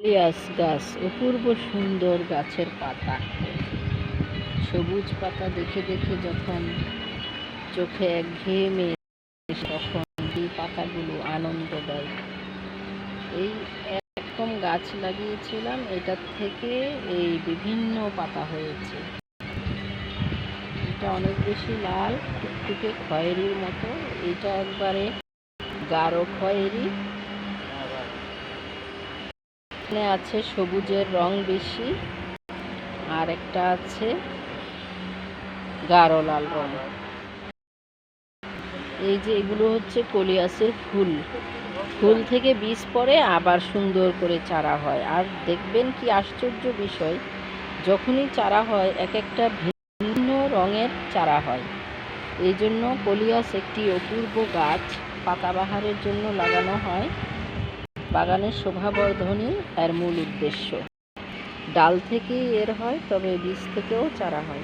পেঁয়াজ গাছ, অপূর্ব সুন্দর গাছের পাতা, সবুজ পাতা দেখে দেখে যখন চোখে একঘেয়েমে তখন এই পাতাগুলো আনন্দ দেয়। এই একরকম গাছ লাগিয়েছিলাম, এটার থেকে এই বিভিন্ন পাতা হয়েছে। এটা অনেক বেশি লাল, টুকটুকে খয়েরির মতো, এটা একবারে গাঢ় খয়েরি। এখানে আছে সবুজের রং বেশি, আর একটা আছে গাঢ় লাল রং। এই যে এগুলো হচ্ছে কলিয়াসের ফুল, ফুল থেকে বীজ পড়ে আবার সুন্দর করে চারা হয়। আর দেখবেন কি আশ্চর্য বিষয়, যখনই চারা হয় এক একটা ভিন্ন রঙের চারা হয়। এই জন্য কলিয়াস একটি অপূর্ব গাছ, পাতাবাহারের জন্য লাগানো হয়। বাগানের শোভাবর্ধনই এর মূল উদ্দেশ্য। ডাল থেকেই এর হয়, তবে বীজ থেকেও চারা হয়।